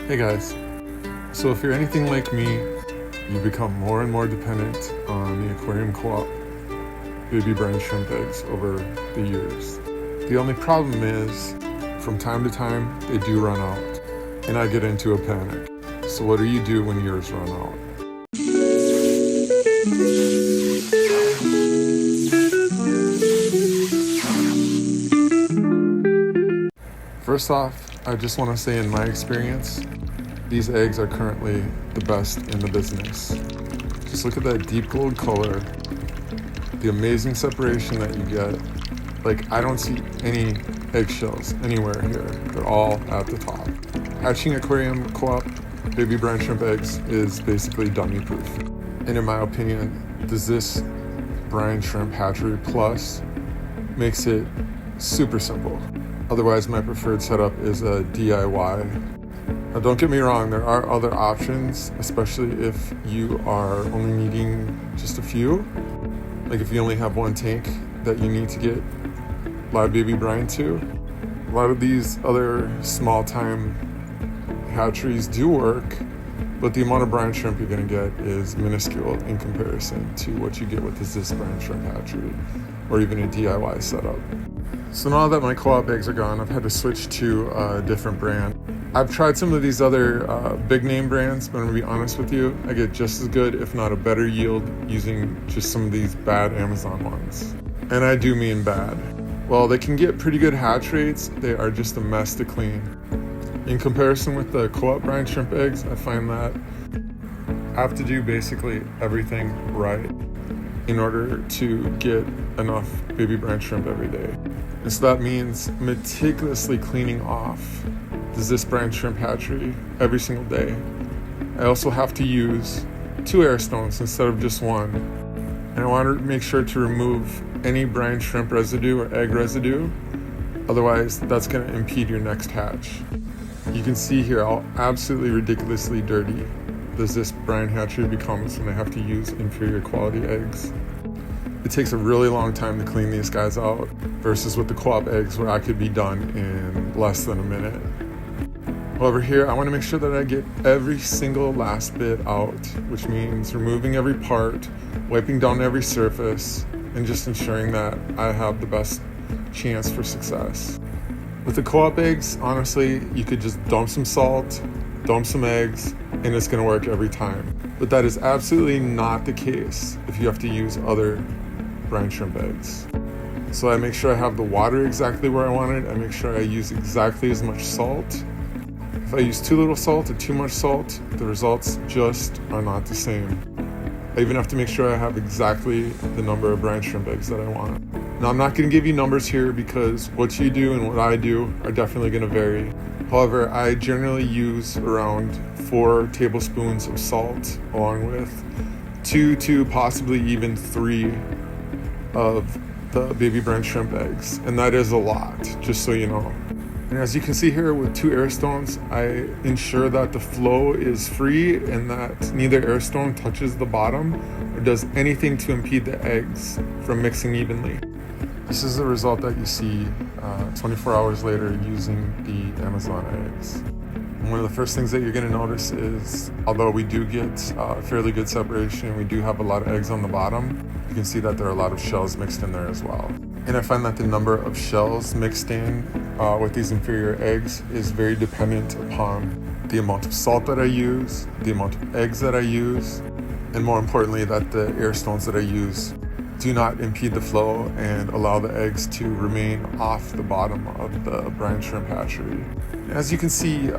Hey guys, so if you're anything like me, you become more and more dependent on the Aquarium Co-op baby brine shrimp eggs over the years. The only problem is, from time to time, they do run out, and I get into a panic. So what do you do when yours run out? First off, I just want to say in my experience, these eggs are currently the best in the business. Just look at that deep gold color, the amazing separation that you get. Like, I don't see any eggshells anywhere here. They're all at the top. Hatching Aquarium Co-op baby brine shrimp eggs is basically dummy proof. And in my opinion, this brine shrimp hatchery plus makes it super simple. Otherwise, my preferred setup is a DIY. Now, don't get me wrong, there are other options, especially if you are only needing just a few. Like if you only have one tank that you need to get live baby brine to. A lot of these other small time hatcheries do work, but the amount of brine shrimp you're gonna get is minuscule in comparison to what you get with this brine shrimp hatchery, or even a DIY setup. So now that my co-op eggs are gone, I've had to switch to a different brand. I've tried some of these other big name brands, but I'm gonna be honest with you, I get just as good, if not a better yield, using just some of these bad Amazon ones. And I do mean bad. While they can get pretty good hatch rates, they are just a mess to clean. In comparison with the co-op brine shrimp eggs, I find that I have to do basically everything right in order to get enough baby brine shrimp every day. And so that means meticulously cleaning off this brine shrimp hatchery every single day. I also have to use 2 air stones instead of just one. And I want to make sure to remove any brine shrimp residue or egg residue. Otherwise, that's going to impede your next hatch. You can see here how absolutely ridiculously dirty this brine hatchery becomes when I have to use inferior quality eggs. It takes a really long time to clean these guys out versus with the co-op eggs where I could be done in less than a minute. However, here I want to make sure that I get every single last bit out, which means removing every part, wiping down every surface, and just ensuring that I have the best chance for success. With the co-op eggs, honestly, you could just dump some salt, dump some eggs, and it's going to work every time. But that is absolutely not the case if you have to use other brine shrimp eggs. So I make sure I have the water exactly where I want it. I make sure I use exactly as much salt. If I use too little salt or too much salt, the results just are not the same. I even have to make sure I have exactly the number of brine shrimp eggs that I want. Now, I'm not going to give you numbers here because what you do and what I do are definitely going to vary. However, I generally use around 4 tablespoons of salt along with 2 to possibly even 3 of the baby brine shrimp eggs. And that is a lot, just so you know. And as you can see here with 2 air stones, I ensure that the flow is free and that neither air stone touches the bottom or does anything to impede the eggs from mixing evenly. This is the result that you see 24 hours later using the Amazon eggs. And one of the first things that you're going to notice is, although we do get fairly good separation and we do have a lot of eggs on the bottom, you can see that there are a lot of shells mixed in there as well. And I find that the number of shells mixed in with these inferior eggs is very dependent upon the amount of salt that I use, the amount of eggs that I use, and more importantly, that the air stones that I use do not impede the flow and allow the eggs to remain off the bottom of the brine shrimp hatchery. As you can see,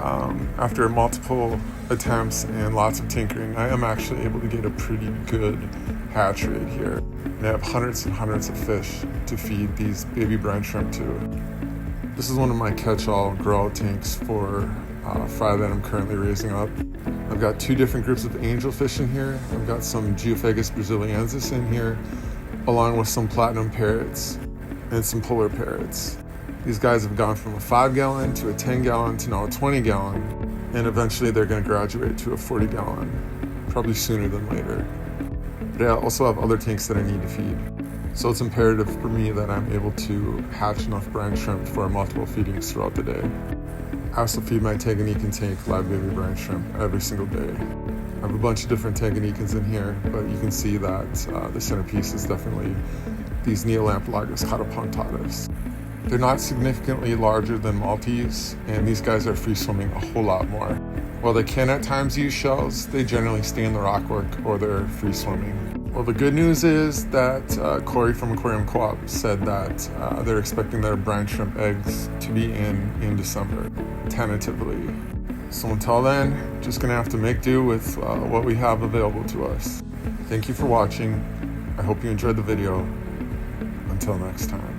after multiple attempts and lots of tinkering, I am actually able to get a pretty good hatch rate here. And I have hundreds and hundreds of fish to feed these baby brine shrimp to. This is one of my catch-all grow-out tanks for fry that I'm currently raising up. I've got 2 different groups of angelfish in here. I've got some Geophagus brasiliensis in here, along with some platinum parrots and some polar parrots. These guys have gone from a 5-gallon to a 10-gallon to now a 20-gallon, and eventually they're going to graduate to a 40-gallon, probably sooner than later. But I also have other tanks that I need to feed. So it's imperative for me that I'm able to hatch enough brine shrimp for multiple feedings throughout the day. I also feed my Tanganyikan tank live baby brine shrimp every single day. I have a bunch of different Tanganyikans in here, but you can see that the centerpiece is definitely these Neolampologus catapontatus. They're not significantly larger than Maltese, and these guys are free swimming a whole lot more. While they can at times use shells, they generally stay in the rockwork or they're free swimming. Well, the good news is that Corey from Aquarium Coop said that they're expecting their brine shrimp eggs to be in December, tentatively. So until then, just gonna have to make do with what we have available to us. Thank you for watching. I hope you enjoyed the video. Until next time.